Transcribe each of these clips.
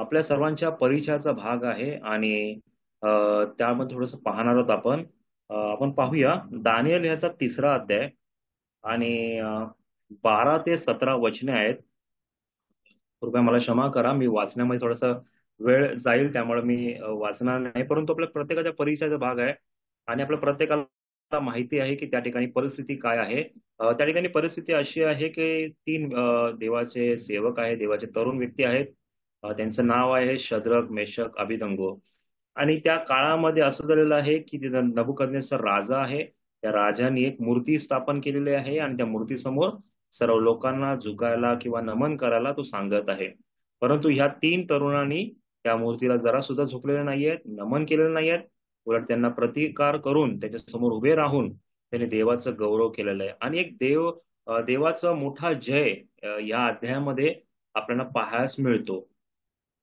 आपल्या सर्वांच्या परिचयाचा भाग आहे आणि अ, त्यामध्ये थोडंसं पाहणार आहोत आपण. आपण पाहूया दानियल ह्याचा तिसरा अध्याय आणि 12 ते 17 वचने आहेत. कृपया मला क्षमा करा, मी वाचण्यामध्ये थोडासा वेळ जाईल, त्यामुळे मी वाचणार नाही, परंतु आपल्या प्रत्येकाच्या परिचयाचा भाग आहे आणि आपल्या प्रत्येकाला माहिती आहे की त्या ठिकाणी परिस्थिती काय आहे. त्या ठिकाणी परिस्थिती अशी आहे की तीन देवाचे सेवक आहेत, देवाचे तरुण व्यक्ती आहेत. त्यांचं नाव आहे शद्रक, मेशक, अभिधंगो. आणि त्या काळामध्ये असं झालेलं आहे की तिथं नबुकदनेस्सर राजा आहे. त्या राजाने एक मूर्ती स्थापन केलेली आहे आणि त्या मूर्तीसमोर सर्व लोकांना झुकायला किंवा नमन करायला तो सांगत आहे. परंतु ह्या तीन तरुणांनी त्या मूर्तीला जरा सुद्धा झुकलेले नाहीयेत, नमन केलेलं नाहीयेत. उलट त्यांना प्रतिकार करून त्याच्या समोर उभे राहून त्यांनी देवाचं गौरव केलेलं आहे. आणि एक देवाचा मोठा जय या अध्यायामध्ये आपल्याला पाहायला मिळतो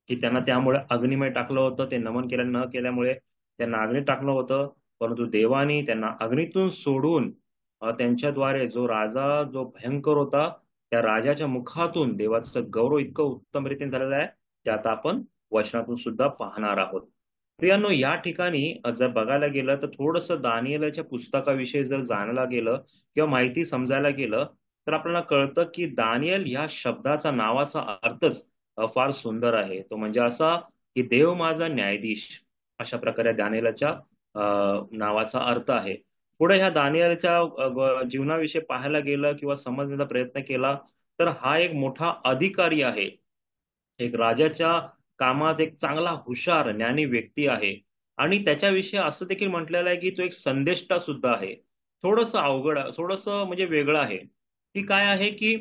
की त्यांना त्यामुळे अग्निमय टाकलं होतं. ते नमन केल्या न केल्यामुळे त्यांना अग्नी टाकलं होतं. परंतु देवाने त्यांना अग्नीतून सोडून त्यांच्याद्वारे जो राजा जो भयंकर होता, त्या राजाच्या मुखातून देवाचं गौरव इतकं उत्तम रीतीने झालेलं आहे, ते आता आपण वचनातून सुद्धा पाहणार आहोत. प्रियांनो, या ठिकाणी जर बघायला गेलं तर थोडंसं दानिएलच्या पुस्तकाविषयी जर जाणायला गेलं किंवा माहिती समजायला गेलं, तर आपल्याला कळतं की दानिएल ह्या शब्दाचा नावाचा अर्थच फार सुंदर आहे. तो म्हणजे असा की देव माझा न्यायाधीश, अशा प्रकारे दानिएलच्या नावाचा अर्थ आहे. पुढे ह्या दानिएलच्या जीवनाविषयी पाहायला गेलं किंवा समजण्याचा प्रयत्न केला, तर हा एक मोठा अधिकारी आहे. एक राजाच्या कामात एक चांगला हुशार ज्ञानी व्यक्ती आहे. आणि त्याच्याविषयी असं देखील म्हटलेलं आहे की तो एक संदेष्टा सुद्धा आहे. थोडंसं अवघड, थोडंसं म्हणजे वेगळं आहे. की काय आहे की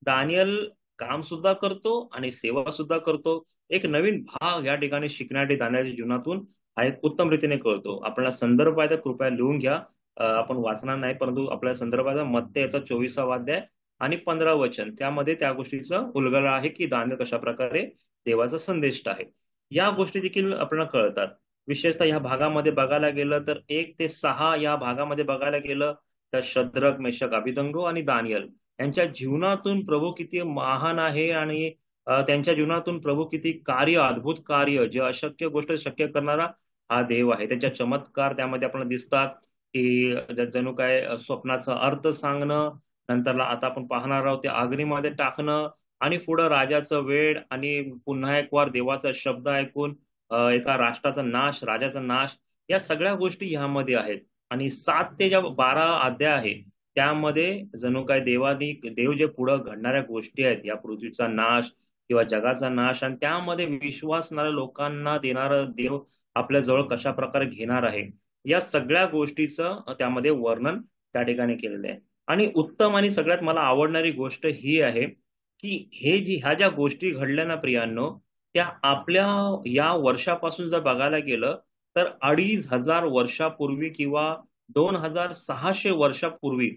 दानियल काम सुद्धा करतो आणि सेवा सुद्धा करतो. एक नवीन भाग या ठिकाणी शिकण्यासाठी दानियलच्या जीवनातून हा एक उत्तम रीतीने कळतो. आपल्याला संदर्भ आहे तर कृपया लिहून घ्या. आपण वाचणार नाही, परंतु आपल्या संदर्भाचा मत्तेचा 24वा अध्याय आणि 15 वचन, त्यामध्ये त्या गोष्टीचा उलगडा आहे की दानियल कशा प्रकारे देवाचा संदेश आहे. या गोष्टी देखील आपल्याला कळतात. विशेषतः या भागामध्ये बघायला गेलं तर 1 ते 6 या भागामध्ये बघायला गेलं तर शद्रक, मेशक, अभिधंगो आणि दानियल यांच्या जीवनातून प्रभू किती महान आहे आणि त्यांच्या जीवनातून प्रभू किती कार्य, अद्भुत कार्य, जे अशक्य गोष्ट शक्य करणारा हा देव आहे. त्यांच्या चमत्कार त्यामध्ये आपल्याला दिसतात की जणू काय स्वप्नाचा अर्थ सांगणं, नंतरला आता आपण पाहणार आहोत ते अग्नीमध्ये टाकणं, आणि पुढं राजाचं वेळ, आणि पुन्हा एक वार देवाचा शब्द ऐकून एका राष्ट्राचा नाश, राजाचा नाश, या सगळ्या गोष्टी ह्यामध्ये आहेत. आणि 7 ते 12 अध्याय आहे, त्यामध्ये जणू काय देव जे पुढं घडणाऱ्या गोष्टी आहेत, या पृथ्वीचा नाश किंवा जगाचा नाश, आणि त्यामध्ये विश्वासणाऱ्या लोकांना देणारा देव आपल्या जवळ कशा प्रकारे घेणार आहे, या सगळ्या गोष्टीचं त्यामध्ये वर्णन त्या ठिकाणी केलेलं आहे. आणि उत्तम आणि सगळ्यात मला आवडणारी गोष्ट ही आहे की ह्या ज्या गोष्टी घडल्या ना प्रियांनो, त्या आपल्या या वर्षापासून जर बघायला गेलं तर 2500 वर्षापूर्वी किंवा 2600 वर्षापूर्वी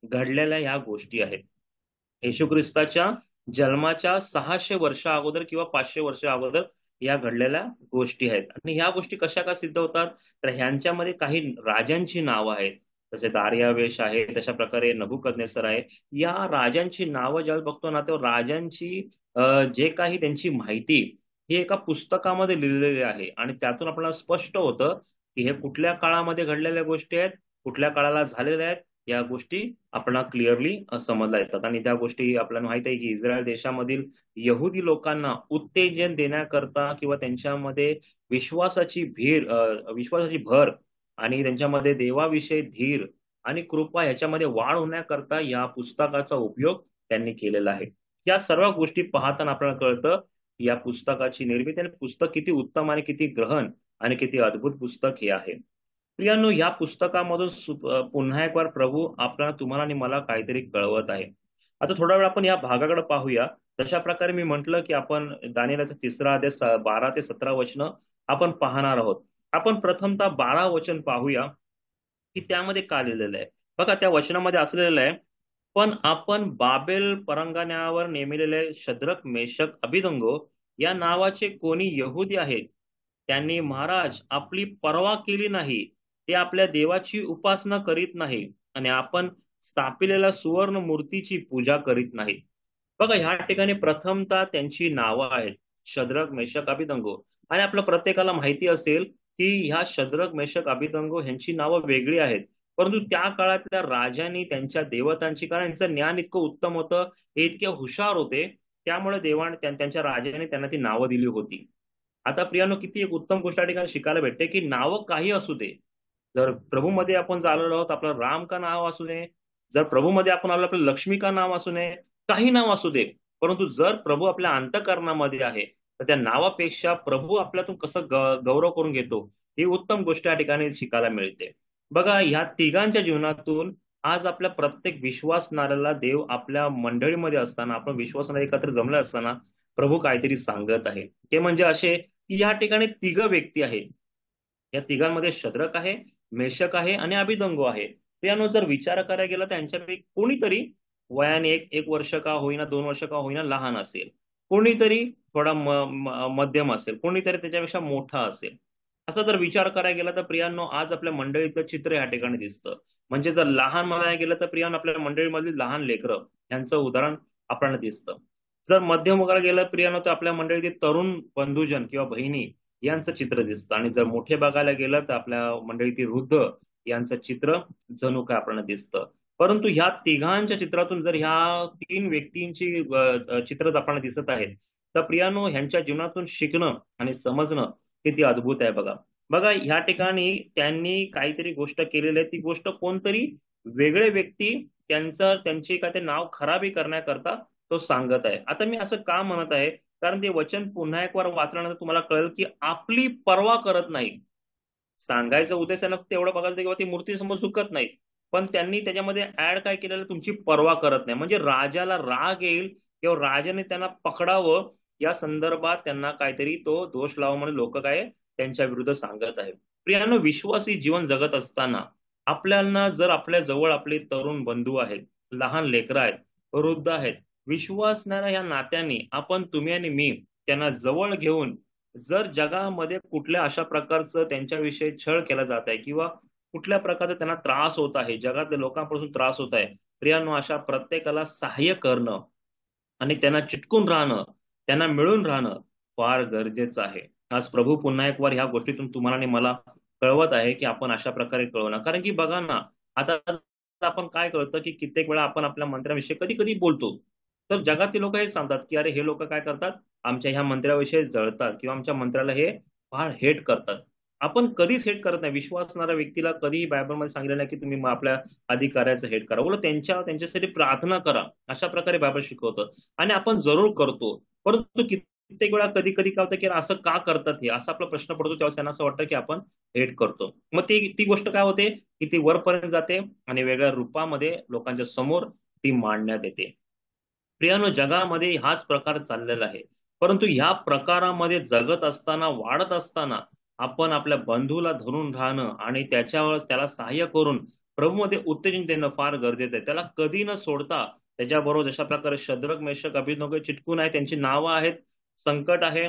घडलेल्या या गोष्टी आहेत. येशू ख्रिस्ताच्या जन्माच्या 600 वर्ष अगोदर किंवा 500 वर्ष अगोदर या घडलेल्या गोष्टी आहेत. आणि ह्या गोष्टी कशा का सिद्ध होतात, तर ह्यांच्यामध्ये काही राजांची नावं आहेत. जसे दारियावेश आहे, तशा प्रकारे नबुकदनेस्सर आहे. या राजांची नावं ज्यावेळी बघतो ना, तेव्हा राजांची जे काही त्यांची माहिती ही एका पुस्तकामध्ये लिहिलेली आहे, आणि त्यातून आपल्याला स्पष्ट होतं की हे कुठल्या काळामध्ये घडलेल्या गोष्टी आहेत, कुठल्या काळाला झालेल्या आहेत. या गोष्टी आपल्याला क्लिअरली समजल्या येतात. आणि त्या गोष्टी आपल्याला माहित आहे की इस्रायल देशामधील यहुदी लोकांना उत्तेजन देण्याकरता किंवा त्यांच्यामध्ये विश्वासाची भर आणि त्यांच्यामध्ये देवाविषयी धीर आणि कृपा ह्याच्यामध्ये वाढ होण्याकरता या पुस्तकाचा उपयोग त्यांनी केलेला आहे. या सर्व गोष्टी पाहताना आपल्याला कळतं की या पुस्तकाची निर्मिती आणि पुस्तक किती उत्तम आणि किती ग्रहण आणि किती अद्भुत पुस्तक हे आहे. प्रियांनो, या पुस्तकामधून पुन्हा एक वार प्रभू आपल्याला, तुम्हाला आणि मला काहीतरी कळवत आहे. आता थोडा वेळ आपण या भागाकडे पाहूया. तशा प्रकारे मी म्हंटल की आपण दानिएलचा तिसरा अध्याय 12 ते 17 वचन आपण पाहणार आहोत. आपण प्रथमतः 12 वचन पाहूया की त्यामध्ये काय लिहिलेलं आहे. बघा, त्या वचनामध्ये असलेलं आहे, पण आपण बाबेल परंगणावर नेमिलेले शद्रक, मेशक, अभिधंगो या नावाचे कोणी यहुदी आहेत, त्यांनी महाराज आपली पर्वा केली नाही, ते आपल्या देवाची उपासना करीत नाही आणि आपण स्थापिलेल्या सुवर्ण मूर्तीची पूजा करीत नाही. बघा, ह्या ठिकाणी प्रथमतः त्यांची नावं आहेत. शद्रक मेषक अभिदंगो. आणि आपल्या प्रत्येकाला माहिती असेल की ह्या शद्रक मेषक अभिदंगो ह्यांची नावं वेगळी आहेत, परंतु त्या काळातल्या राजांनी त्यांच्या देवतांची, कारण यांचं ज्ञान इतकं उत्तम होतं, हे इतके हुशार होते, त्यामुळे त्यांच्या राजाने त्यांना ती नावं दिली होती. आता प्रियानो, किती एक उत्तम गोष्ट या ठिकाणी शिकायला भेटते की नावं काही असू दे, जर प्रभूमध्ये आपण चाललो आहोत, आपलं राम का नाव असू नये, जर प्रभूमध्ये आपण आलो आपलं लक्ष्मी का नाव असू नये, काही नाव असू दे, परंतु जर प्रभू आपल्या अंतःकरणामध्ये आहे, तर त्या नावापेक्षा प्रभू आपल्यातून कसं गौरव करून घेतो, ही उत्तम गोष्ट या ठिकाणी शिकायला मिळते. बघा, ह्या तिघांच्या जीवनातून आज आपल्या प्रत्येक विश्वासणाऱ्याला देव आपल्या मंडळीमध्ये असताना, आपण विश्वासणारे एकत्र जमले असताना प्रभू काहीतरी सांगत आहे. ते म्हणजे असे की या ठिकाणी तिघ व्यक्ती आहे, या तिघांमध्ये शद्रक आहे, मेषक आहे आणि अभिदंगो आहे. त्यानो जर विचार करायला गेला, त्यांच्यापैकी कोणीतरी वयाने एक एक वर्ष का होईना, 2 वर्ष का होईना लहान असेल, कोणीतरी थोडा मध्यम असेल, कोणीतरी त्याच्यापेक्षा मोठा असेल. असा जर विचार करायला गेला तर प्रियांनो, आज आपल्या मंडळीचं चित्र या ठिकाणी दिसतं. म्हणजे जर लहान म्हणायला गेलं तर प्रियांनो, आपल्या मंडळीमधली लहान लेकरं यांचं उदाहरण आपल्याला दिसतं. जर मध्यम वगैरे गेलं प्रियांनो, तर आपल्या मंडळीतील तरुण बंधुजन किंवा बहिणी यांचं चित्र दिसतं. आणि जर मोठे बघायला गेलं तर आपल्या मंडळीतील वृद्ध यांचं चित्र जणू काय आपल्याला दिसतं. परंतु ह्या तिघांच्या चित्रातून जर ह्या तीन व्यक्तींची चित्र आपल्याला दिसत आहेत, तर प्रियानो, ह्यांच्या जीवनातून शिकणं आणि समजणं किती अद्भुत आहे. बघा बघा, ह्या ठिकाणी त्यांनी काहीतरी गोष्ट केलेली आहे, ती गोष्ट कोणतरी वेगळे व्यक्ती त्यांची काय ते नाव खराबी करण्याकरता तो सांगत आहे. आता मी असं का म्हणत आहे, कारण ते वचन पुन्हा एक वार वाचल्यानंतर तुम्हाला कळेल की आपली पर्वा करत नाही. सांगायचं उद्देश त्यांना तेवढं बघायचं किंवा ती मूर्ती समोर झुकत नाही, पण त्यांनी त्याच्यामध्ये ऍड काय केलेलं, तुमची पर्वा करत नाही. म्हणजे राजाला राग येईल किंवा राजाने त्यांना पकडावं, या संदर्भात त्यांना काहीतरी तो दोष लावा म्हणून लोक काय त्यांच्या विरुद्ध सांगत आहे. प्रियानो, विश्वासी जीवन जगत असताना आपल्याला जर आपल्या जवळ आपले तरुण बंधू आहेत, लहान लेकरं आहेत, वृद्ध आहेत, विश्वासणाऱ्या ह्या नात्याने आपण, तुम्ही आणि मी, त्यांना जवळ घेऊन, जर जगामध्ये कुठल्या अशा प्रकारचं त्यांच्याविषयी छळ केला जात आहे किंवा कुठल्या प्रकारचा त्यांना त्रास होत आहे, जगातल्या लोकांपासून त्रास होत आहे, प्रियांनो, अशा प्रत्येकाला सहाय्य करणं आणि त्यांना चिटकून राहणं, त्यांना मिळून राहणं फार गरजेचं आहे. आज प्रभू पुन्हा एक वार ह्या गोष्टीतून तुम्हाला आणि मला कळवत आहे की आपण अशा प्रकारे कळवणं. कारण की बघा ना, आता आपण काय कळतं की कित्येक वेळा आपण आपल्या मंत्र्याविषयी कधी कधी बोलतो, तर जगातील लोक हे सांगतात की अरे, हे लोक काय करतात, आमच्या ह्या मंत्र्याविषयी जळतात किंवा आमच्या मंत्र्याला हे फार हेट करतात. आपण कधीच हेट करत नाही. विश्वासणाऱ्या व्यक्तीला कधीही बायबलमध्ये सांगितलं नाही की तुम्ही आपल्या अधिकाऱ्याचं हेट करा, उलट त्यांच्यासाठी प्रार्थना करा, अशा प्रकारे बायबल शिकवतं. आणि आपण जरूर करतो. परंतु कित्येक वेळा कधी कधी काय होतं की असं का करतात, हे असा आपला प्रश्न पडतो, तेव्हा त्यांना असं वाटतं की आपण हेट करतो. मग ती ती गोष्ट काय होते की ती वरपर्यंत जाते आणि वेगळ्या रूपामध्ये लोकांच्या समोर ती मांडण्यात येते. प्रियानो, जगामध्ये हाच प्रकार चाललेला आहे. परंतु ह्या प्रकारामध्ये जगत असताना, वाढत असताना, आपण आपल्या बंधूला धरून राहणं आणि त्याच्यावर त्याला सहाय्य करून प्रभूमध्ये उत्तेजन देणं फार गरजेचं आहे. त्याला कधी न सोडता त्याच्याबरोबर जशा प्रकारे शद्रक मेषक अभिनव चिटकून आहे, त्यांची नावं आहेत, संकट आहे,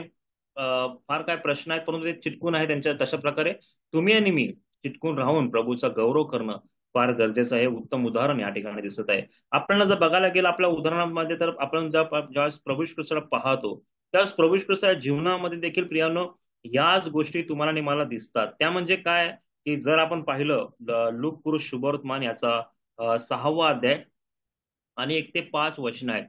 फार काय प्रश्न आहेत, परंतु ते चिटकून आहे त्यांच्या, तशा प्रकारे तुम्ही आणि मी चिटकून राहून प्रभूचा गौरव करणं फार गरजेचं आहे. उत्तम उदाहरण या ठिकाणी दिसत आहे. आपल्याला जर बघायला गेलं आपल्या उदाहरणामध्ये, तर आपण ज्यावेळेस प्रभू ख्रिस्ताला पाहतो, त्यावेळेस प्रभू ख्रिस्ताच्या जीवनामध्ये देखील प्रियानो याच गोष्टी तुम्हाला आणि मला दिसतात. त्या म्हणजे काय, की जर आपण पाहिलं लूक पुरुष शुभवर्तमान याचा 6वा अध्याय आणि 1 ते 5 वचन आहेत.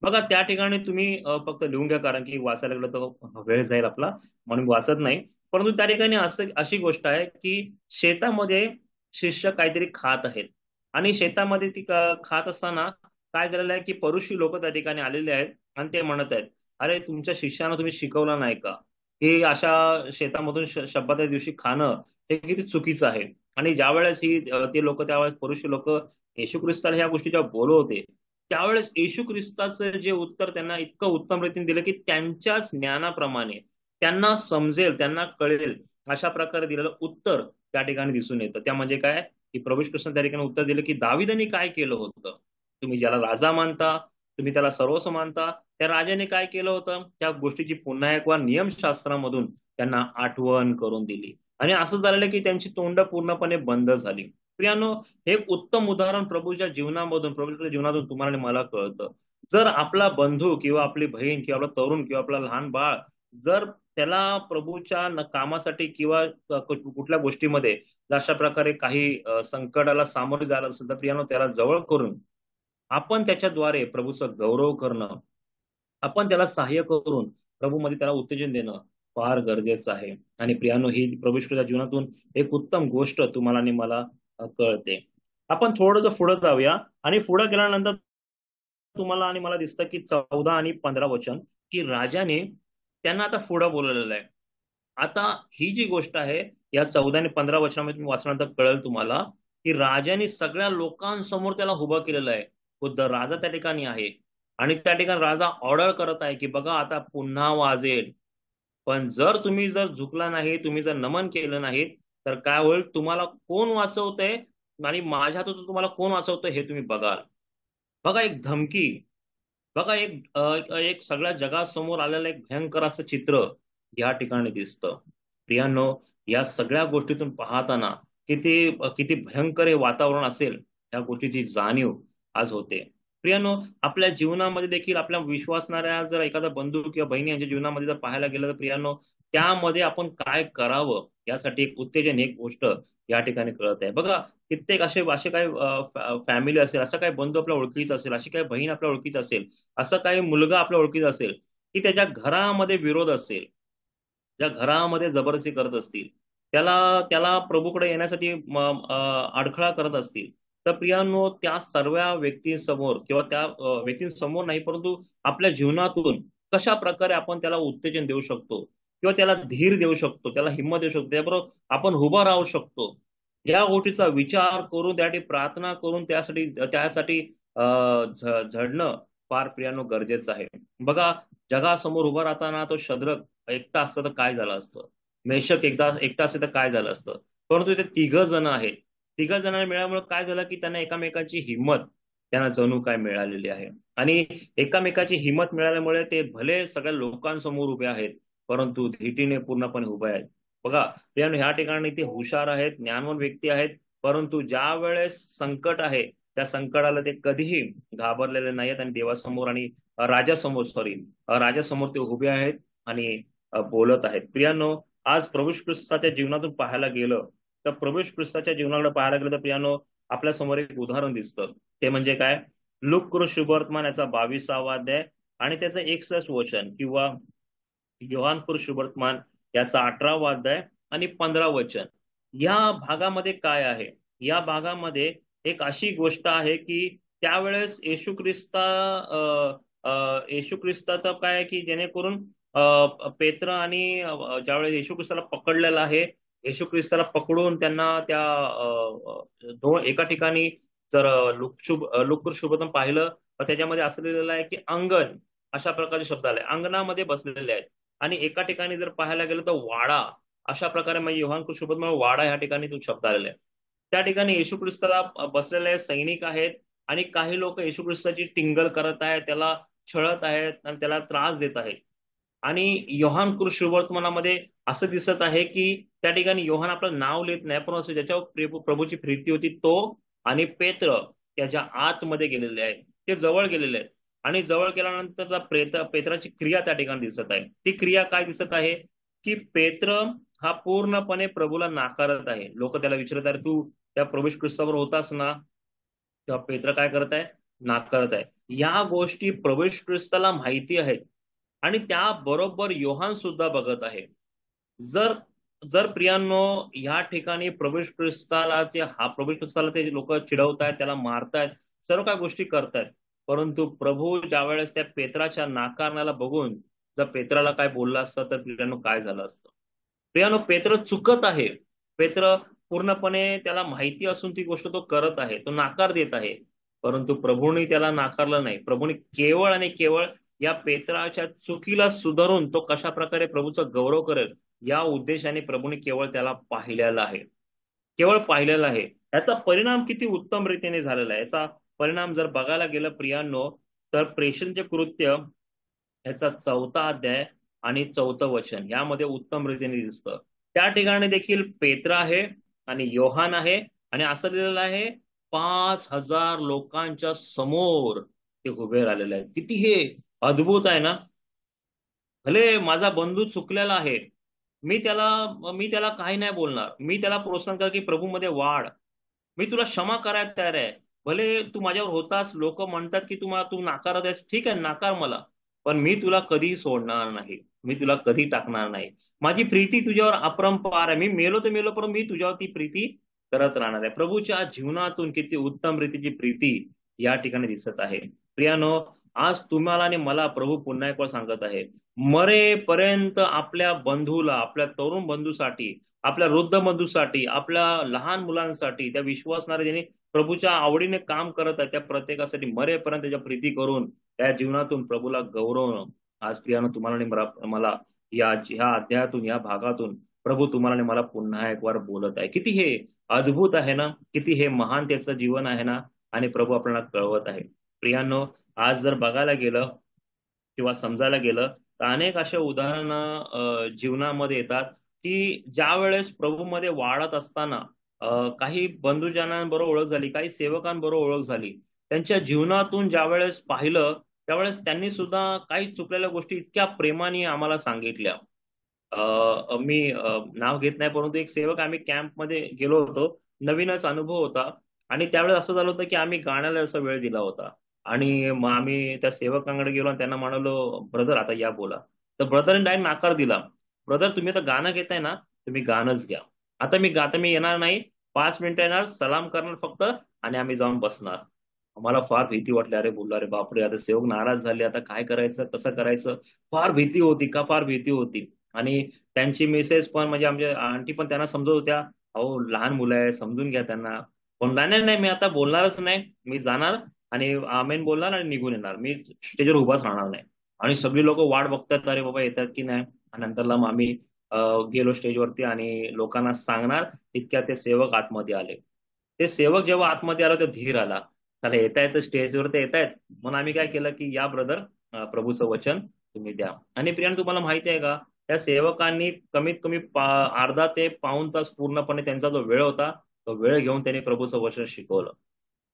बघा, त्या ठिकाणी तुम्ही फक्त लिहून घ्या, कारण की वाचायला गेलं तर वेळ जाईल आपला, म्हणून वाचत नाही. परंतु त्या ठिकाणी अशी गोष्ट आहे की शेतामध्ये शिष्य काहीतरी खात आहेत, आणि शेतामध्ये ती खात असताना काय झालेलं आहे की परुषी लोक त्या ठिकाणी आलेले आहेत आणि ते म्हणत आहेत, अरे, तुमच्या शिष्यानं तुम्ही शिकवलं नाही का की अशा शेतामधून शब्दाच्या दिवशी खाणं हे किती चुकीचं आहे. आणि ज्या वेळेस ते लोक, त्यावेळेस परुषी लोक येशू ख्रिस्ताला ह्या गोष्टी जेव्हा बोलत होते, त्यावेळेस येशू ख्रिस्ताचं जे उत्तर त्यांना इतकं उत्तम रीतीने दिलं की त्यांच्याच ज्ञानाप्रमाणे त्यांना समजेल, त्यांना कळेल, अशा प्रकारे दिलेलं उत्तर त्या ठिकाणी दिसून येतं. त्या म्हणजे काय, की प्रभू कृष्ण त्या ठिकाणी उत्तर दिलं की दाविदांनी काय केलं होतं. तुम्ही ज्याला राजा मानता, तुम्ही त्याला सर्वस्व मानता, त्या राजाने काय केलं होतं, त्या गोष्टीची पुन्हा एक वार नियमशास्त्रामधून त्यांना आठवण करून दिली. आणि असं झालेलं की त्यांची तोंड पूर्णपणे बंद झाली. प्रियानो, हे एक उत्तम उदाहरण प्रभूच्या जीवनामधून, प्रभूच्या जीवनातून तुम्हाला आणि मला कळतं. जर आपला बंधू किंवा आपली बहीण किंवा आपला तरुण किंवा आपला लहान बाळ जर त्याला प्रभूच्या कामासाठी किंवा कुठल्या गोष्टीमध्ये जर अशा प्रकारे काही संकटाला सामोरे जायला असेल तर प्रियानो त्याला जवळ करून आपण त्याच्याद्वारे प्रभूचा गौरव करणं, आपण त्याला सहाय्य करून प्रभूमध्ये त्याला उत्तेजन देणं फार गरजेचं आहे. आणि प्रियानो ही प्रभू येशूच्या जीवनातून एक उत्तम गोष्ट तुम्हाला आणि मला कळते. आपण थोडंसं पुढे जाऊया आणि पुढे गेल्यानंतर तुम्हाला आणि मला दिसतं की 14 आणि 15 वचन की राजाने त्यांना आता पुढे बोलवलेलं आहे. आता ही जी गोष्ट आहे या 14 आणि 15 वचनामध्ये तुम्ही वाचल्यानंतर कळेल तुम्हाला की राजाने सगळ्या लोकांसमोर त्याला उभं केलेलं आहे. खुद्द राजा त्या ठिकाणी आहे आणि त्या ठिकाणी राजा ऑर्डर करत आहे की बघा आता पुन्हा वाजेल. पण जर तुम्ही झुकला नाही, तुम्ही जर नमन केलं नाही, तर काय होईल, तुम्हाला कोण वाचवतंय आणि माझ्या हातून तुम्हाला कोण वाचवतंय हे तुम्ही बघाल. बघा एक धमकी, बघा एक सगळ्या जगासमोर आलेलं एक भयंकर असं चित्र या ठिकाणी दिसतं. प्रियांनो, या सगळ्या गोष्टीतून पाहताना किती भयंकर हे वातावरण असेल या गोष्टीची जाणीव आज होते. प्रियांनो, आपल्या जीवनामध्ये देखील आपल्या विश्वासणाऱ्या जर एखादा बंधू किंवा बहिणी यांच्या जीवनामध्ये जर पाहायला गेलं तर प्रियांनो, त्यामध्ये आपण काय करावं यासाठी एक उत्तेजन, एक गोष्ट या ठिकाणी कळत आहे. बघा, कित्येक असे असे काही फॅमिली असेल, असं काही बंधू आपल्या ओळखीचा असेल, अशी काही बहीण आपल्या ओळखीची असेल, असं काही मुलगा आपल्या ओळखीचा असेल की त्याच्या घरामध्ये विरोध असेल, ज्या घरामध्ये जबरदस्ती करत असतील, त्याला त्याला प्रभूकडे येण्यासाठी अडथळा करत असतील, तर प्रियांनो त्या सर्व व्यक्तींसमोर किंवा त्या व्यक्तींसमोर नाही परंतु आपल्या जीवनातून कशा प्रकारे आपण त्याला उत्तेजन देऊ शकतो किंवा त्याला धीर देऊ शकतो, त्याला हिंमत देऊ शकतो, त्याबरोबर आपण उभं राहू शकतो, या गोष्टीचा विचार करून त्यासाठी प्रार्थना करून त्यासाठी झडणं फार प्रियानो गरजेचं आहे. बघा, जगासमोर उभं राहताना तो शद्रक एकटा असतं तर काय झालं असतं, मेषक एकटा असतं तर काय झालं असतं. परंतु ते तिघ जण आहेत. तिघ जणांना मिळाल्यामुळे काय झालं की त्यांना एकामेकाची हिंमत त्यांना जणू काय मिळालेली आहे. आणि एकामेकाची हिंमत मिळाल्यामुळे ते भले सगळ्या लोकांसमोर उभे आहेत परंतु धीटीने पूर्णपणे उभे आहेत. बघा, प्रियानो, ह्या ठिकाणी ते हुशार आहेत, ज्ञानवान व्यक्ती आहेत, परंतु ज्या वेळेस संकट आहे त्या संकटाला ते कधीही घाबरलेले नाहीत आणि देवासमोर आणि राजासमोर सॉरी राजासमोर ते उभे आहेत आणि बोलत आहेत. प्रियानो, आज प्रभू ख्रिस्ताच्या जीवनातून पाहायला गेलं तर प्रभू ख्रिस्ताच्या जीवनाकडे पाहायला गेलं तर प्रियानो आपल्या समोर एक उदाहरण दिसतं. ते म्हणजे काय, लूक शुभवर्तमान याचा 22वा अध्याय आणि त्याचं 61 वचन किंवा योहान शुभवर्तमान याचा 18वा अध्याय आणि 15 वचन. या भागामध्ये काय आहे, या भागामध्ये एक अशी गोष्ट आहे की त्यावेळेस येशू ख्रिस्ताचं काय आहे की जेणेकरून पेत्र आणि ज्यावेळेस येशू ख्रिस्ताला पकडलेलं आहे, येशू ख्रिस्ताला पकडून त्यांना त्या दोन एका ठिकाणी जर लुक शुभतम पाहिलं तर त्याच्यामध्ये असं लिहिलेलं आहे की अंगण, अशा प्रकारचे शब्द आले, अंगणामध्ये बसलेले आहेत. आणि एका ठिकाणी जर पाहायला गेलं तर वाडा, अशा प्रकारे म्हणजे योहान शुभतम वाडा ह्या ठिकाणी तो शब्द आलेला आहे. त्या ठिकाणी येशू ख्रिस्ताला बसलेले सैनिक आहेत आणि काही लोक येशू ख्रिस्ताची टिंगल करत आहेत, त्याला छळत आहेत आणि त्याला त्रास देत आहेत. आणि योहान शुभवर्तमानामध्ये असं दिसत आहे की त्या ठिकाणी योहान आपलं नाव लिहित नाही, पण असं ज्याच्यावर प्रभूची प्रीती होती तो आणि पेत्र त्याच्या आतमध्ये गेलेले आहेत, ते जवळ गेलेले आहेत. आणि जवळ गेल्यानंतर पेत्राची क्रिया त्या ठिकाणी दिसत आहे. ती क्रिया काय दिसत आहे की पेत्र हा पूर्णपणे प्रभूला नाकारत आहे. लोक त्याला विचारत आहे, तू त्या प्रभू ख्रिस्तावर होतास ना? तेव्हा पेत्र काय करत आहे, नाकारत आहे. या गोष्टी प्रभू ख्रिस्ताला माहिती आहेत आणि त्या बरोबर योहान सुद्धा बघत आहे. जर जर प्रियांनो या ठिकाणी प्रभू ख्रिस्ताला ते लोक चिडवतायत, त्याला मारतायत, सर्व काय गोष्टी करतायत, परंतु प्रभू ज्या वेळेस त्या पेत्राच्या नाकारण्याला बघून जर पेत्राला काय बोललं असतं तर प्रियांनो काय झालं असतं. प्रियांनो, पेत्र चुकत आहे. पेत्र पूर्णपणे त्याला माहिती असून ती गोष्ट तो करत आहे, तो नाकार देत आहे, परंतु प्रभूने त्याला नाकारलं नाही. प्रभूने केवळ आणि केवळ या पेत्राच्या चुकीला सुधारून तो कशा प्रकारे प्रभूचा गौरव करेल या उद्देशाने प्रभूने केवळ त्याला पाहिलेला आहे, केवळ पाहिलेला आहे. याचा परिणाम किती उत्तम रीतीने झालेला आहे. याचा परिणाम जर बघायला गेलं प्रियांनो तर प्रेषणचे कृत्य याचा 4 अध्याय आणि 4 वचन यामध्ये उत्तम रीतीने दिसतं. त्या ठिकाणी देखील पेत्र आहे आणि योहान आहे आणि असं लिहिलेलं आहे 5,000 लोकांच्या समोर ते उभे राहिलेले आहेत. किती हे अद्भुत आहे ना. भले माझा बंधू चुकलेला आहे, मी त्याला काही नाही बोलणार, मी त्याला प्रोत्साहन कर की प्रभूमध्ये वाढ. मी तुला क्षमा करायला तयार आहे. भले तू माझ्यावर होतास, लोक म्हणतात की तू नाकारत आहेस, ठीक आहे नाकार मला, पण मी तुला कधी सोडणार नाही, मी तुला कधी टाकणार नाही. माझी प्रीती तुझ्यावर अपरंपार आहे. मी मेलो तर मेलो, पण मी तुझ्यावरती प्रीती करत राहणार आहे. प्रभूच्या जीवनातून किती उत्तम रीतीची प्रीती या ठिकाणी दिसत आहे. प्रियानो, आज तुम्हाला आणि मला प्रभू पुन्हा एक वेळ सांगत आहे, मरेपर्यंत आपल्या बंधूला, आपल्या तरुण बंधूसाठी, आपल्या वृद्ध बंधूसाठी, आपल्या लहान मुलांसाठी, त्या विश्वासणारे ज्यांनी प्रभूच्या आवडीने काम करत आहे त्या प्रत्येकासाठी मरेपर्यंत त्याच्या प्रीती करून त्या जीवनातून प्रभूला गौरवणं. आज प्रियानं तुम्हाला आणि मला ह्या अध्यायातून, या भागातून प्रभू तुम्हाला आणि मला पुन्हा एक वार बोलत आहे. किती हे अद्भुत आहे ना, किती हे महान त्याचं जीवन आहे ना, आणि प्रभू आपल्याला कळवत आहे. प्रियानो, आज जर बघायला गेलं किंवा समजायला गेलं तर अनेक अशा उदाहरणं जीवनामध्ये येतात की ज्या वेळेस प्रभूमध्ये वाढत असताना काही बंधुजनांबरोबर ओळख झाली, काही सेवकांबरोबर ओळख झाली, त्यांच्या जीवनातून ज्या वेळेस पाहिलं त्यावेळेस त्यांनी सुद्धा काही चुकलेल्या गोष्टी इतक्या प्रेमाने आम्हाला सांगितल्या. मी नाव घेत नाही, परंतु एक सेवक, आम्ही कॅम्पमध्ये गेलो होतो, नवीनच अनुभव होता. आणि त्यावेळेस असं झालं होतं की आम्ही गाण्याला असा वेळ दिला होता. आणि मग आम्ही त्या सेवकांकडे गेलो आणि त्यांना म्हणालो, ब्रदर आता या बोला. तर ब्रदरने डायरेक्ट नाकार दिला. ब्रदर तुम्ही आता गाणं घेताय ना, तुम्ही गाणंच घ्या. आता मी येणार नाही, 5 मिनिटं येणार, सलाम करणार फक्त, आणि आम्ही जाऊन बसणार. आम्हाला फार भीती वाटली. अरे बोललो, अरे बापरे, आता सेवक नाराज झाले, आता काय करायचं, कसं करायचं. फार भीती होती, का फार भीती होती. आणि त्यांची मिसेस पण, म्हणजे आमच्या आंटी पण त्यांना समजत होत्या, अहो लहान मुलं आहे, समजून घ्या त्यांना. पण नाही नाही नाही, मी आता बोलणारच नाही, मी जाणार आणि आमेन बोलणार आणि निघून येणार, मी स्टेजवर उभाच राहणार नाही. आणि सगळी लोक वाट बघतात, अरे बाबा येतात की नाही. आणि नंतरला मग आम्ही गेलो स्टेजवरती आणि लोकांना सांगणार, इतक्या ते सेवक आतमध्ये आले. ते सेवक जेव्हा आतमध्ये आला तेव्हा धीर आला. त्याला येतायत स्टेजवर, ते येतायत. म्हणून आम्ही काय केलं की या ब्रदर, प्रभूचं वचन तुम्ही द्या. आणि प्रियान, तुम्हाला माहिती आहे का, त्या सेवकांनी कमीत कमी अर्धा ते पाऊण तास पूर्णपणे त्यांचा जो वेळ होता, तो वेळ घेऊन त्यांनी प्रभूचं वचन शिकवलं.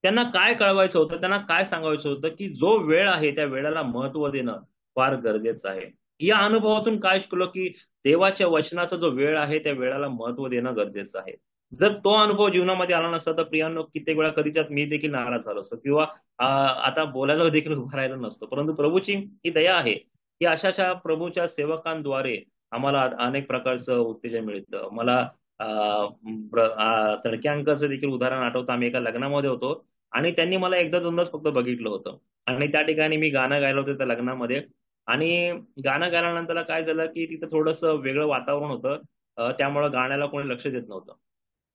त्यांना काय कळवायचं होतं, त्यांना काय सांगायचं होतं की जो वेळ आहे त्या वेळेला महत्व देणं फार गरजेचं आहे. या अनुभवातून काय शिकलो की देवाच्या वचनाचा जो वेळ आहे त्या वेळेला महत्व देणं गरजेचं आहे. जर तो अनुभव जीवनामध्ये आला नसता तर प्रियांनो, कित्येक वेळा कधीच्यात मी देखील नाराज झालो असतो, किंवा आता बोलायला देखील उभं राहिलं नसतं. परंतु प्रभूची ही दया आहे की अशाशा प्रभूच्या सेवकांद्वारे आम्हाला अनेक प्रकारचं उत्तेजन मिळतं. मला तडक्यांकाचं देखील उदाहरण आठवतं. आम्ही एका लग्नामध्ये होतो आणि त्यांनी मला एकदा दोनदाच फक्त बघितलं होतं. आणि त्या ठिकाणी मी गाणं गायलं होतं त्या लग्नामध्ये. आणि गाणं गायल्यानंतर काय झालं की तिथं थोडंसं वेगळं वातावरण होतं. त्यामुळं गाण्याला कोणी लक्ष देत नव्हतं.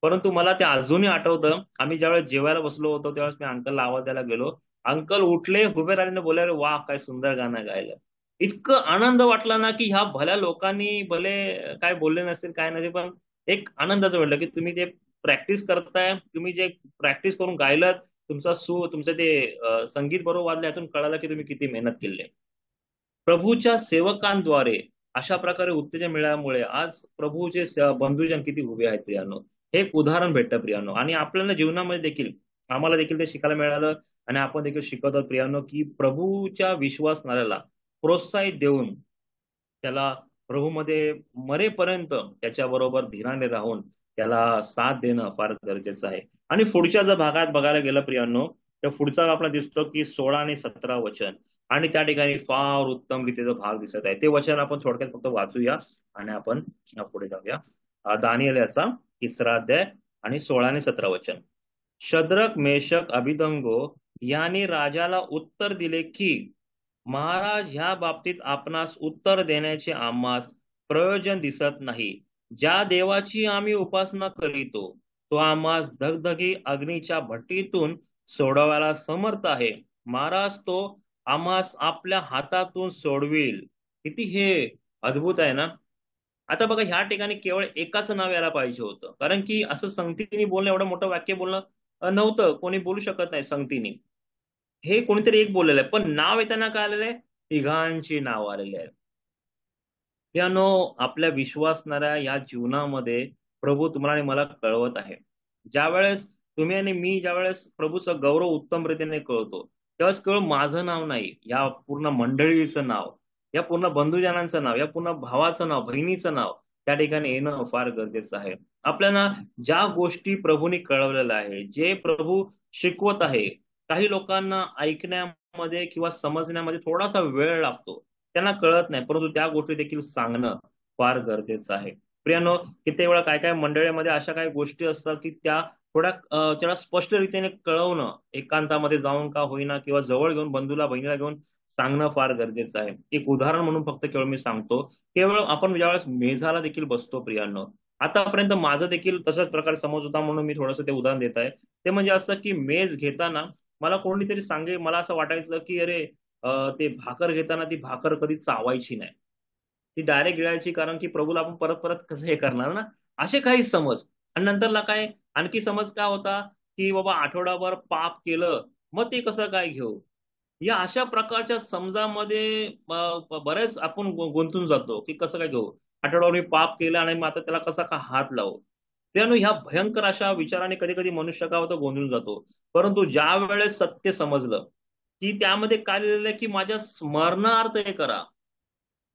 परंतु मला ते अजूनही आठवतं, आम्ही ज्यावेळेस जेवायला बसलो होतो त्यावेळेस मी अंकलला आवाज द्यायला गेलो. अंकल उठले, उभे राहिले, बोलले, "अरे वा, काय सुंदर गाणं गायलं." इतकं आनंद वाटला ना की ह्या भल्या लोकांनी भले काय बोलले नसतील, काय नसेल, पण एक आनंदाचं वाटलं की तुम्ही जे प्रॅक्टिस करताय, तुम्ही जे प्रॅक्टिस करून गायलं, तुमचं ते संगीत बरोबर वाजलं, यातून कळालं की तुम्ही किती मेहनत केली. प्रभूच्या सेवकांद्वारे अशा प्रकारे उत्तेजन मिळाल्यामुळे आज प्रभूचे बंधुजन किती उभे आहेत प्रियानो. हे एक उदाहरण भेटतं प्रियानो. आणि आपल्याला जीवनामध्ये देखील, आम्हाला देखील ते शिकायला मिळालं. आणि आपण देखील शिकवतो प्रियानो की प्रभूच्या विश्वासणाऱ्याला प्रोत्साहित देऊन त्याला प्रभूमध्ये मरेपर्यंत त्याच्याबरोबर धीराने राहून त्याला साथ देणं फार गरजेचं आहे. आणि पुढच्या जर भागात बघायला गेलं प्रियांनो, तर पुढचा आपला दिसतो की 16 आणि 17 वचन. आणि त्या ठिकाणी फार उत्तम रीतीचा भाग दिसत आहे. ते वचन आपण थोडक्यात फक्त वाचूया आणि आपण पुढे जाऊया. दानिएल याचा 3रा अध्याय आणि 16 आणि 17 वचन. शद्रक, मेषक, अभिदंगो यांनी राजाला उत्तर दिले की महाराज, ह्या बाबतीत आपणास उत्तर देण्याचे आम्हास प्रयोजन दिसत नाही. ज्या देवाची आम्ही उपासना करीतो तो आम्हास धगधगी अग्नीच्या भट्टीतून सोडवायला समर्थ आहे. महाराज तो आम्हास आपल्या हातातून सोडविल. किती हे अद्भुत आहे ना. आता बघा, ह्या ठिकाणी केवळ एकाच नाव यायला पाहिजे होतं, कारण की असं संगतीने बोलणं, एवढं मोठं वाक्य बोलणं नव्हतं, कोणी बोलू शकत नाही संगतीने. हे कोणीतरी एक बोललेलं आहे, पण नाव येताना काय आलेलं आहे, तिघांची नाव आलेली आहे. यानो, आपल्या विश्वासणाऱ्या या जीवनामध्ये प्रभू तुम्हाला आणि मला कळवत आहे. ज्या वेळेस तुम्ही आणि मी ज्या वेळेस प्रभूचा गौरव उत्तम रीतीने कळतो, त्यावेळेस केवळ माझं नाव नाही, या पूर्ण मंडळीचं नाव, या पूर्ण बंधुजनांचं नाव, या पूर्ण भावाचं नाव, बहिणीचं नाव त्या ठिकाणी येणं फार गरजेचं आहे. आपल्याला ज्या गोष्टी प्रभूने कळवलेल्या आहे, जे प्रभू शिकवत आहे, काही लोकांना ऐकण्यामध्ये किंवा समजण्यामध्ये थोडासा वेळ लागतो, त्यांना कळत नाही, परंतु त्या गोष्टी देखील सांगणं फार गरजेचं आहे. प्रियानो, किती वेळा काय काय मंडळीमध्ये अशा काही गोष्टी असतात की त्या थोड्या त्याला स्पष्ट रीतीने कळवणं, एकांतामध्ये जाऊन का होईना किंवा जवळ घेऊन बंधूला बहिणीला घेऊन सांगणं फार गरजेचं आहे. एक उदाहरण म्हणून फक्त केवळ मी सांगतो, केवळ आपण ज्यावेळेस मेझाला देखील बसतो प्रियांनो, आतापर्यंत माझं देखील तशाच प्रकारे समज होता म्हणून मी थोडंसं ते उदाहरण देत आहे. ते म्हणजे असं की मेज घेताना मला कोणीतरी सांगे, मला असं वाटायचं की अरे ते भाकर घेताना ती भाकर कधी चावायची नाही, ती डायरेक्ट गिळायची, कारण की प्रभूला आपण परत परत कसं हे करणार ना, असे काही समज. आणि नंतरला काय, आणखी समज काय होता की बाबा आठवडाभर पाप केलं मग ते कसं काय घेऊ, या अशा प्रकारच्या समजामध्ये बरेच आपण गुंतून जातो की कसं काय घेऊ, आठवड्यावर मी पाप केलं आणि मग आता त्याला कसा का हात लावू. त्यानं ह्या भयंकर अशा विचाराने कधी कधी मनुष्य काय होतं, गोंधळून जातो. परंतु ज्या वेळेस सत्य समजलं की त्यामध्ये काय लिहिलेलं आहे की माझ्या स्मरणार्थ हे करा.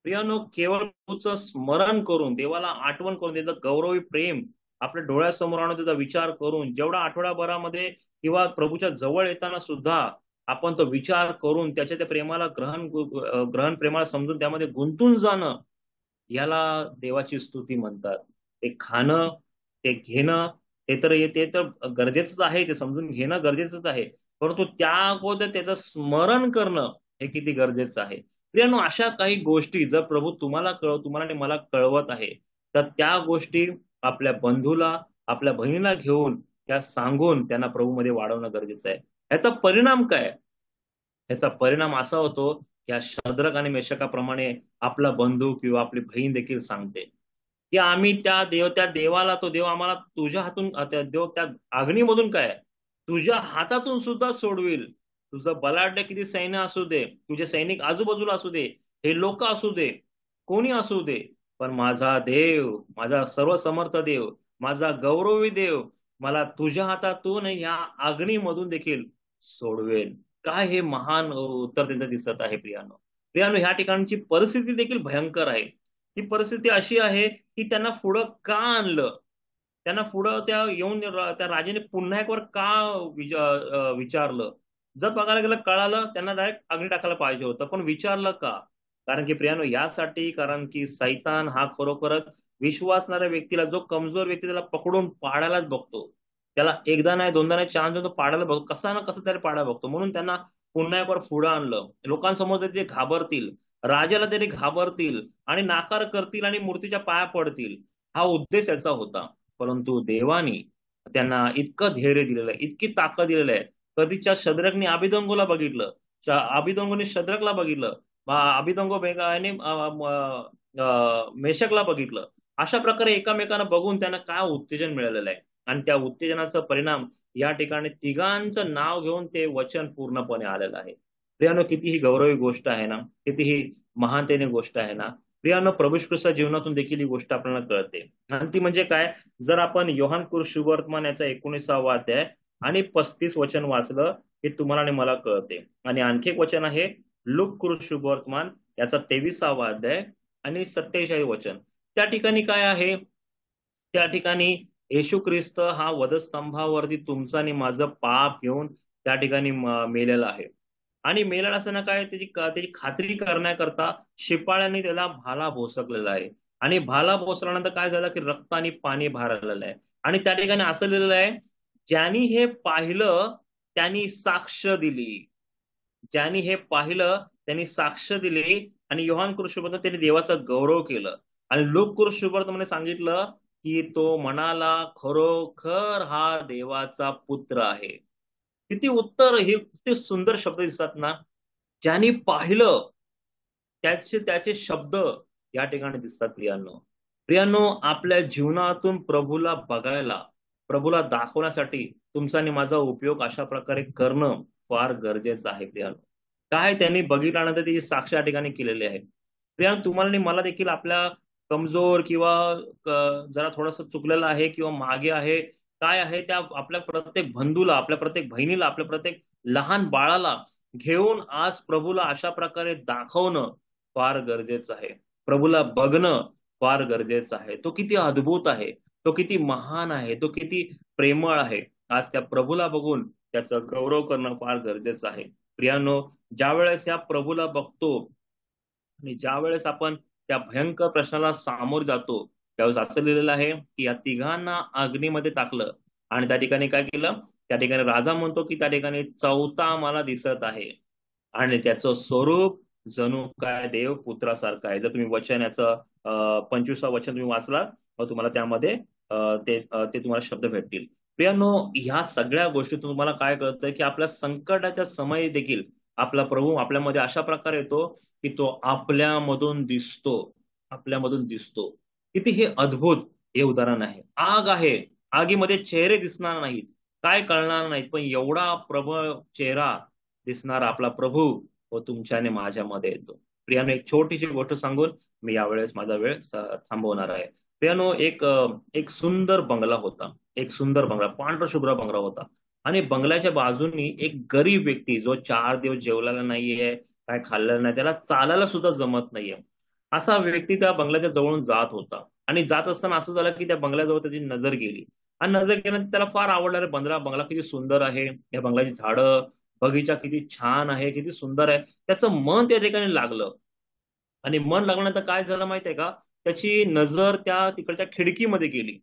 प्रियानो, केवळ प्रभूचं स्मरण करून, देवाला आठवण करून, त्याचं गौरवी प्रेम आपल्या डोळ्यासमोर आणून त्याचा विचार करून, जेवढा आठवड्याभरामध्ये किंवा प्रभूच्या जवळ येताना सुद्धा आपण तो विचार करून त्याच्या त्या प्रेमाला ग्रहण प्रेमाला समजून त्यामध्ये गुंतून जाणं, याला देवाची स्तुती म्हणतात. ते खाणं, ते घेणं, ते तर गरजेचंच आहे, ते समजून घेणं गरजेचंच आहे, परंतु त्या अगोदर त्याचं स्मरण करणं हे किती गरजेचं आहे. प्रियानो, अशा काही गोष्टी जर प्रभू तुम्हाला आणि मला कळवत आहे, तर त्या गोष्टी आपल्या बंधूला, आपल्या बहिणीला घेऊन त्या सांगून त्यांना प्रभूमध्ये वाढवणं गरजेचं आहे. याचा परिणाम काय? याचा परिणाम असा होतो, या शद्रक आणि मेषकाप्रमाणे आपला बंधू किंवा आपली बहीण देखील सांगते की आम्ही त्या देवाला, तो देव आम्हाला तुझ्या हातून त्या देव त्या अग्नीमधून काय तुझ्या हातातून सुद्धा सोडविल. तुझं बलाढ्य किती सैन्य असू दे, तुझे सैनिक आजूबाजूला असू दे, हे लोक असू दे, कोणी असू दे, पण माझा देव, माझा सर्वसमर्थ देव, माझा गौरवी देव मला तुझ्या हातातून या अग्नीमधून देखील सोडवेल. काय हे महान उत्तर त्यांचं दिसत आहे प्रियानो. प्रियानो, ह्या ठिकाणची परिस्थिती देखील भयंकर आहे. ती परिस्थिती अशी आहे की त्यांना पुढं का आणलं, त्यांना पुढं त्या येऊन त्या राजाने पुन्हा एक वर का विचारलं. जर बघायला गेलं कळालं त्यांना डायरेक्ट अग्नी टाकायला पाहिजे होतं, पण विचारलं का? कारण की प्रियानो, यासाठी, कारण की सैतान हा खरोखरच विश्वासणाऱ्या व्यक्तीला, जो कमजोर व्यक्ती त्याला पकडून पाडायलाच बघतो. त्याला एकदा नाही दोनदा नाही चान्स देतो, पाडायला बघतो, कसा ना कसं त्याला पाडायला बघतो. म्हणून त्यांना पुन्हा एक वर पुढं आणलं. लोकांसमोर ते घाबरतील, राजाला तरी घाबरतील आणि नाकार करतील आणि मूर्तीच्या पाया पडतील, हा उद्देश त्याचा होता. परंतु देवानी त्यांना इतकं धैर्य दिलेलं आहे, इतकी ताकद दिलेलं आहे. कधीच्या शद्रकने अभिदंगोला बघितलं, अभिदंगोने शद्रकला बघितलं, अभिदंगो बेगाने मेषकला बघितलं. अशा प्रकारे एकामेकांना बघून त्यांना काय उत्तेजन मिळालेलं आहे, आणि त्या उत्तेजनाचा परिणाम या ठिकाणी तिघांचं नाव घेऊन ते वचन पूर्णपणे आलेलं आहे. प्रियानो, किती ही गौरवी गोष्ट आहे ना, किती ही महानतेने गोष्ट आहे ना. प्रियानो, प्रभू ख्रिस्ता जीवनातून देखील ही गोष्ट आपल्याला कळते. आणि ती म्हणजे काय, जर आपण योहान सुवर्तमान याचा 19वा अध्याय आणि 35 वचन वाचलं, हे तुम्हाला आणि मला कळते. आणि आणखी एक वचन आहे लूक सुवर्तमान याचा 23वा अध्याय आणि 47 वचन. त्या ठिकाणी काय आहे, त्या ठिकाणी येशू ख्रिस्त हा वधस्तंभावरती तुमचं आणि माझं पाप घेऊन त्या ठिकाणी मेलेला आहे. आणि मेलेला असताना काय, त्याची खात्री करण्याकरता शिपाळ्यांनी त्याला भाला भोसकलेला आहे. आणि भाला भोसल्यानंतर काय झालं की रक्त आणि पाणी बाहेर आलेलं आहे. आणि त्या ठिकाणी असं लिहिलेलं आहे, ज्यांनी हे पाहिलं त्यांनी साक्ष दिली. ज्यांनी हे पाहिलं त्यांनी साक्ष दिली. आणि योहान कृष्णवर्धन त्यांनी देवाचा गौरव केलं. आणि लोक कृष्णवर्धन सांगितलं की तो म्हणाला, खरोखर हा देवाचा पुत्र आहे. किती उत्तर, हे किती सुंदर शब्द दिसतात ना. ज्यांनी पाहिलं त्याचे त्याचे शब्द या ठिकाणी दिसतात प्रियांनो. प्रियांनो, आपल्या जीवनातून प्रभूला बघायला, प्रभूला दाखवण्यासाठी तुमचा आणि माझा उपयोग अशा प्रकारे करणं फार गरजेचं आहे प्रियांनो. काय त्यांनी बघितल्यानंतर त्याची साक्ष या ठिकाणी केलेली आहे. प्रियांनो, तुम्हाला आणि मला देखील आपल्या कमजोर किंवा जरा थोडस चुकलेलं आहे किंवा मागे आहे, काय आहे, त्या आपल्या प्रत्येक बंधूला, आपल्या प्रत्येक बहिणीला, आपल्या प्रत्येक लहान बाळाला घेऊन आज प्रभूला अशा प्रकारे दाखवणं फार गरजेचं आहे. प्रभूला बघणं फार गरजेचं आहे. तो किती अद्भुत आहे, तो किती महान आहे, तो किती प्रेमळ आहे. आज त्या प्रभूला बघून त्याचा गौरव करणं फार गरजेचं आहे. प्रियानो, ज्या वेळेस या प्रभूला बघतो आणि ज्या वेळेस आपण त्या भयंकर प्रश्नाला सामोर जातो, त्यावेळेस असं लिहिलेलं आहे की या तिघांना अग्नीमध्ये टाकलं आणि त्या ठिकाणी काय केलं, त्या ठिकाणी राजा म्हणतो की त्या ठिकाणी चौथा मला दिसत आहे आणि त्याचं स्वरूप जणू काय देव पुत्रासारखं आहे. जर तुम्ही वचन याचं 25 वचन तुम्ही वाचला, मग तुम्हाला त्यामध्ये ते तुम्हाला शब्द भेटतील. प्रियानो, ह्या सगळ्या गोष्टी तुम्हाला काय कळतं की आपल्या संकटाच्या समयी देखील आपला प्रभू आपल्यामध्ये अशा प्रकारे येतो की तो आपल्यामधून दिसतो, आपल्यामधून दिसतो. किती हे अद्भुत हे उदाहरण आहे. आग आहे, आगीमध्ये चेहरे दिसणार नाहीत, काय कळणार नाहीत, पण एवढा प्रबळ चेहरा दिसणारा आपला प्रभू व तुमच्या आणि माझ्यामध्ये येतो. प्रियानो, एक छोटीशी गोष्ट सांगून मी यावेळेस माझा वेळ थांबवणार आहे. प्रियानो, एक सुंदर बंगला होता. एक सुंदर बंगला, पांढरा शुभ्र बंगला होता. आणि बंगल्याच्या बाजूनी एक गरीब व्यक्ती, जो 4 दिवस जेवलेला नाहीये, काय खाल्लेलं नाही, त्याला चालायला सुद्धा जमत नाहीये, असा व्यक्ती त्या बंगल्याच्या जवळून जात होता. आणि जात असताना असं झालं की त्या बंगल्याजवळ त्याची नजर गेली. आणि नजर गेल्यानंतर त्याला फार आवडला, रे बंगला बंगला किती सुंदर आहे, या बंगल्याची झाडं बगीचा किती छान आहे, किती सुंदर आहे. त्याचं मन त्या ठिकाणी लागलं. आणि मन लागल्यानंतर काय झालं माहितीये का, त्याची नजर त्या तिकडच्या खिडकीमध्ये गेली.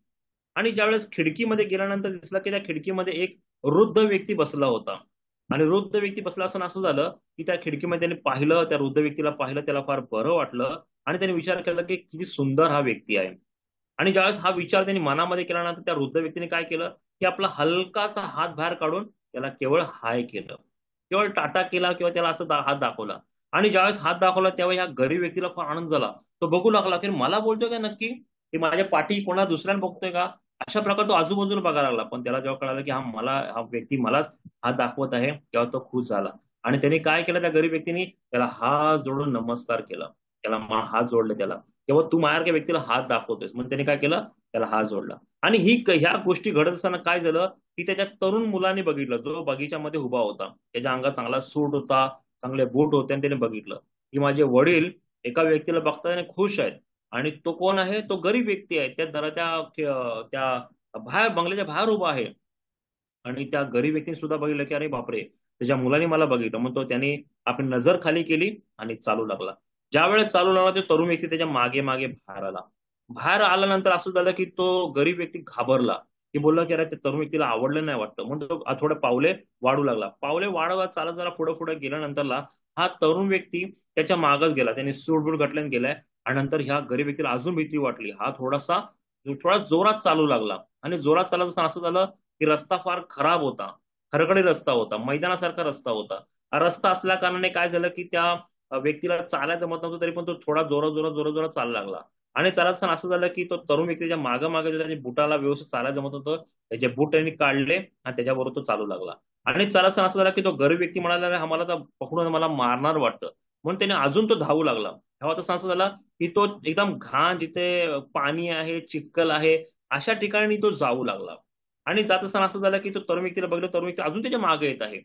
आणि ज्यावेळेस खिडकीमध्ये गेल्यानंतर दिसलं की त्या खिडकीमध्ये एक वृद्ध व्यक्ती बसला होता. आणि वृद्ध व्यक्ती बसला असताना असं झालं की त्या खिडकीमध्ये त्याने पाहिलं, त्या वृद्ध व्यक्तीला पाहिलं, त्याला फार बरं वाटलं. आणि त्याने विचार केला की किती सुंदर हा व्यक्ती आहे. आणि ज्यावेळेस हा विचार त्यांनी मनामध्ये केल्यानंतर त्या वृद्ध व्यक्तीने काय केलं की आपला हलकासा हात बाहेर काढून त्याला केवळ हाय केलं, केवळ टाटा केला, किंवा त्याला असं हात दाखवला. आणि ज्यावेळेस हात दाखवला तेव्हा ह्या गरीब व्यक्तीला फार आनंद झाला. तो बघू लागला की मला बोलतोय का नक्की, की माझ्या पाठी कोणा दुसऱ्याला बघतोय का. अशा प्रकारे तो आजूबाजूला बघायला लागला. पण त्याला जेव्हा कळालं की हा व्यक्ती मलाच हात दाखवत आहे, तेव्हा तो खुश झाला. आणि त्याने काय केलं, त्या गरीब व्यक्तीने त्याला हात जोडून नमस्कार केला, त्याला हात जोडले त्याला. तेव्हा तू माझ्यासारख्या व्यक्तीला हात दाखवतोयस, म्हणून त्याने काय केलं, त्याला हात जोडला. आणि ह्या गोष्टी घडत असताना काय झालं की त्याच्या तरुण मुलाने बघितलं, जो बगीच्यामध्ये उभा होता, त्याच्या अंगात चांगला सूट होता, चांगले बूट होते, आणि त्याने बघितलं की माझे वडील एका व्यक्तीला बघताना खुश आहेत. आणि तो कोण आहे, तो गरीब व्यक्ती आहे, त्या दरा त्या बाहेर बंगल्याच्या बाहेर उभा आहे. आणि त्या गरीब व्यक्तीने सुद्धा बघितलं की अरे बापरे, त्याच्या मुलाने मला बघितलं, मग तो त्याने आपली नजर खाली केली आणि चालू लागला. ज्या वेळेस चालू लागला, तो तरुण व्यक्ती त्याच्या मागे मागे बाहेर आला. बाहेर आल्यानंतर असं झालं की तो गरीब व्यक्ती घाबरला, की बोलला की अरे त्या तरुण व्यक्तीला आवडलं नाही वाटतं, म्हणून तो थोडे पावले वाढू लागला. पावले वाढवत चालत जरा पुढे पुढे गेल्यानंतरला हा तरुण व्यक्ती त्याच्या मागच गेला, त्याने सूटबूट घातल्याने गेलाय. आणि नंतर ह्या गरीब व्यक्तीला अजून भीती वाटली, हा थोडा जोरात चालू लागला. आणि जोरात चालत असताना असं झालं की रस्ता फार खराब होता, खडखडी रस्ता होता, मैदानासारखा रस्ता होता. हा रस्ता असल्या कारणाने काय झालं की त्या व्यक्तीला चालायला जमत नव्हतं, तरी पण तो थोडा जोरात चालायला लागला. आणि चालत असताना असं झालं की तो तरुण व्यक्तीच्या मागे मागे त्याच्या बुटाला व्यवस्थित चालायला जमत होतं, त्याचे बूट त्यांनी काढले आणि त्याच्याबरोबर तो चालू लागला. आणि चालत असताना असं झालं की तो गरीब व्यक्ती म्हणाला, "अरे, हा मला तर पकडून मला मारणार वाटतं." म्हणून त्याने अजून तो धावू लागला. तेव्हा तसं असं झालं की तो एकदम घाण, जिथे पाणी आहे, चिखल आहे, अशा ठिकाणी तो जाऊ लागला. आणि जात असताना असं झालं की तो तरुण व्यक्तीला बघलं, तरुण व्यक्ती अजून त्याच्या मागे येत आहे.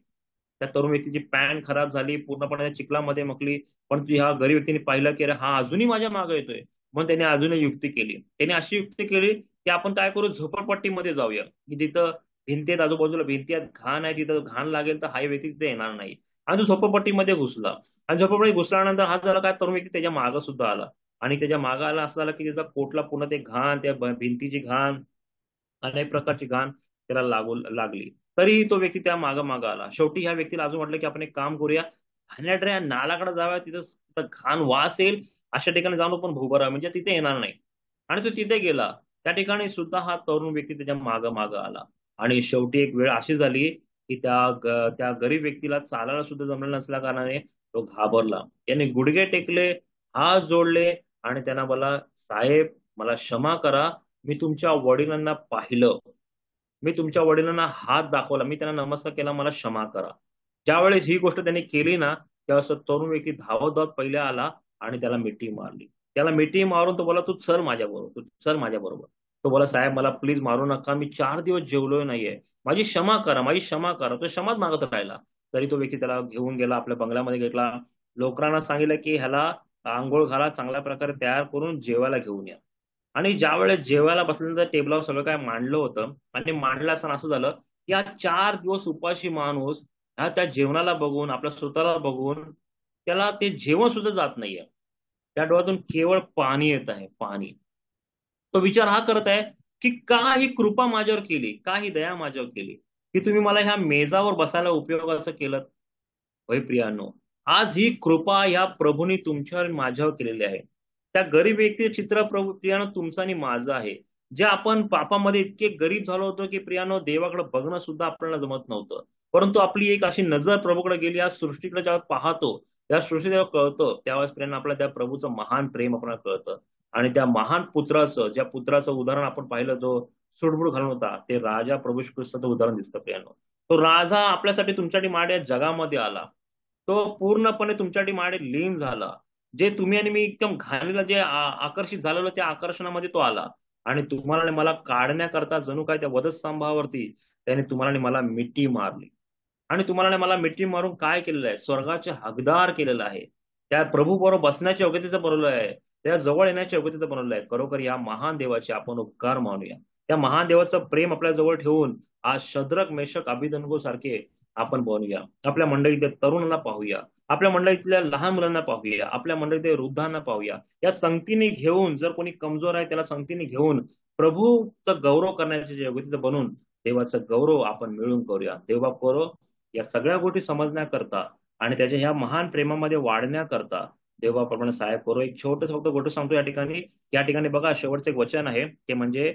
त्या तरुण व्यक्तीची पॅन्ट खराब झाली, पूर्णपणे त्या चिखलामध्ये मकली. पण ह्या गरीब व्यक्तीने पाहिलं की अरे हा अजूनही माझ्या मागे येतोय. मग त्याने अजूनही युक्ती केली. त्याने अशी युक्ती केली की आपण काय करू, झोपडपट्टीमध्ये जाऊया, की जिथं भिंती आहेत, आजूबाजूला भिंती आहेत, घाण आहे, तिथं घाण लागेल तर हा व्यक्ती तिथे येणार नाही. आणि तो झोपडपट्टीमध्ये घुसला. आणि झोपडपट्टी घुसल्यानंतर हा झाला काय, तरुण व्यक्ती त्याच्या मागं सुद्धा आला. आणि त्याच्या मागं आला, असं झालं की त्याचा पोटला पुन्हा ते घाण, त्या भिंतीची घाण, अनेक प्रकारची घाण त्याला लागली. तरीही तो व्यक्ती त्या मागं मागं आला. शेवटी ह्या व्यक्तीला अजून वाटलं की आपण एक काम करूया, घाणेरड्या नालाकडे जाऊया, तिथं तिथं घाण वास येईल, अशा ठिकाणी जाऊन पण उभं राहा, म्हणजे तिथे येणार नाही. आणि तो तिथे गेला. त्या ठिकाणी सुद्धा हा तरुण व्यक्ती त्याच्या मागं मागं आला. आणि शेवटी एक वेळ अशी झाली की त्या गरीब व्यक्तीला चालायला सुद्धा जमलं नसल्या कारणाने तो घाबरला. त्याने गुडघे टेकले, हात जोडले, आणि त्यांना बोला, "साहेब, मला क्षमा करा, मी तुमच्या वडिलांना पाहिलं, मी तुमच्या वडिलांना हात दाखवला, मी त्यांना नमस्कार केला, मला क्षमा करा." ज्यावेळेस ही गोष्ट त्यांनी केली ना, त्यावेळेस तो तरुण व्यक्ती धावत धावत पहिले आला आणि त्याला मिठी मारली. त्याला मिठी मारून तो बोला, "तू चल माझ्याबरोबर, तू चल माझ्याबरोबर." तो बोला, "साहेब, मला प्लीज मारू नका, मी 4 दिवस जेवलोय नाहीये, माझी क्षमा करा, माझी क्षमा करा." तो क्षमाच मागत राहिला. तरी तो व्यक्ती त्याला घेऊन गेला, आपल्या बंगल्यामध्ये घेतला. लोकांना सांगितलं की ह्याला आंघोळ घाला, चांगल्या प्रकारे तयार करून जेवायला घेऊन या. आणि ज्या वेळेस जेवायला बसल्यानंतर टेबलावर सगळं काय मांडलं होतं, आणि मांडलं असताना असं झालं की हा 4 दिवस उपाशी माणूस हा त्या जेवणाला बघून, आपल्या स्वतःला बघून, त्याला ते जेवण सुद्धा जात नाहीये. त्या डोळ्यातून केवळ पाणी येत आहे, पाणी. तो विचार हा करत आहे की का ही कृपा माझ्यावर केली, का ही दया माझ्यावर केली, की तुम्ही मला ह्या मेजावर बसायला उपयोगाचं केलं. होय प्रियानो, आज ही कृपा या प्रभूने तुमच्यावर आणि माझ्यावर केलेली आहे. त्या गरीब व्यक्तीचे चित्र प्रभू प्रियानो तुमचं आणि माझं आहे. जे आपण पापामध्ये इतके गरीब झालो होतो की प्रियानो देवाकडे बघणं सुद्धा आपल्याला जमत नव्हतं. परंतु आपली एक अशी नजर प्रभूकडे गेली, या सृष्टीकडे जेव्हा पाहतो, त्या सृष्टी जेव्हा कळतं, त्यावेळेस प्रियानो आपल्याला त्या प्रभूचं महान प्रेम आपल्याला कळतं. आणि त्या महान पुत्राचं, ज्या पुत्राचं उदाहरण आपण पाहिलं, जो सुडबुड घालून होता, ते राजा प्रभू श्री ख्रिस्ताचं उदाहरण दिसतं प्रियानो. तो राजा आपल्यासाठी तुमच्यासाठी माड्या जगामध्ये आला. तो पूर्णपणे तुमच्यासाठी माडे लीन झाला. जे तुम्ही आणि मी एकदम घाणीला जे आकर्षित झालेलो, त्या आकर्षणामध्ये तो आला. आणि तुम्हाला आणि मला काढण्याकरता जणू काय त्या वधस्तंभावरती त्याने तुम्हाला आणि मला मिठी मारली. आणि तुम्हाला आणि मला मिठी मारून काय केलेलं आहे, स्वर्गाचे हकदार केलेलं आहे. त्या प्रभू बरोबर बसण्याच्या योग्यतेचं बनवलं आहे. त्या जवळ येण्याच्या योग्यतेचं बनवलं आहे. खरोखर या महान देवाचे आपण उपकार मानूया. त्या महान देवाचं प्रेम आपल्या जवळ ठेवून आज शद्रक, मेषक, अभिधनगो सारखे आपण बनूया. आपल्या मंडळीतल्या तरुणांना पाहूया, आपल्या मंडळीतल्या लहान मुलांना पाहूया, आपल्या मंडळीतल्या वृद्धांना पाहूया. या संगतीने घेऊन, जर कोणी कमजोर आहे त्याला संगतीने घेऊन प्रभूचा गौरव करण्याच्या योग्यतेचं बनून देवाचा गौरव आपण मिळून करूया. देवबाप करो या सगळ्या गोष्टी समजण्याकरता आणि त्याच्या ह्या महान प्रेमामध्ये वाढण्याकरता देवाप्रमाणे सहाय्य करो. एक छोटं फक्त गोष्ट सांगतो या ठिकाणी. या ठिकाणी बघा, शेवटचं एक वचन आहे ते म्हणजे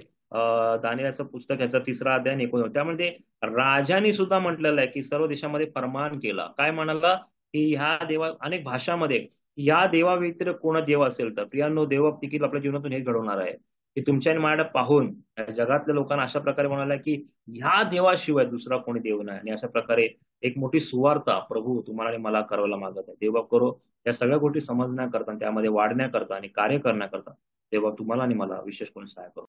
दानिएलचं पुस्तक, ह्याचा 3रा अध्याय 19. त्यामध्ये राजाने सुद्धा म्हटलेलं आहे की सर्व देशामध्ये फरमान केला. काय म्हणाला की ह्या देवा अनेक भाषामध्ये या देवा व्यतिरिक्त कोण देव असेल तर प्रियांनो, देव देखील आपल्या जीवनातून हे घडवणार आहे की तुमच्या आणि माझ्या पाहून या जगातल्या लोकांना अशा प्रकारे म्हणाला की ह्या देवाशिवाय दुसरा कोणी देव नाही. आणि अशा प्रकारे एक मोठी सुवार्ता प्रभू तुम्हाला आणि मला करायला मागत आहे. देवबाप करो या सगळ्या गोष्टी समजण्याकरता, त्यामध्ये वाढण्याकरता आणि कार्य करण्याकरता देवबाप तुम्हाला आणि मला विशेष करून सहाय्य करो.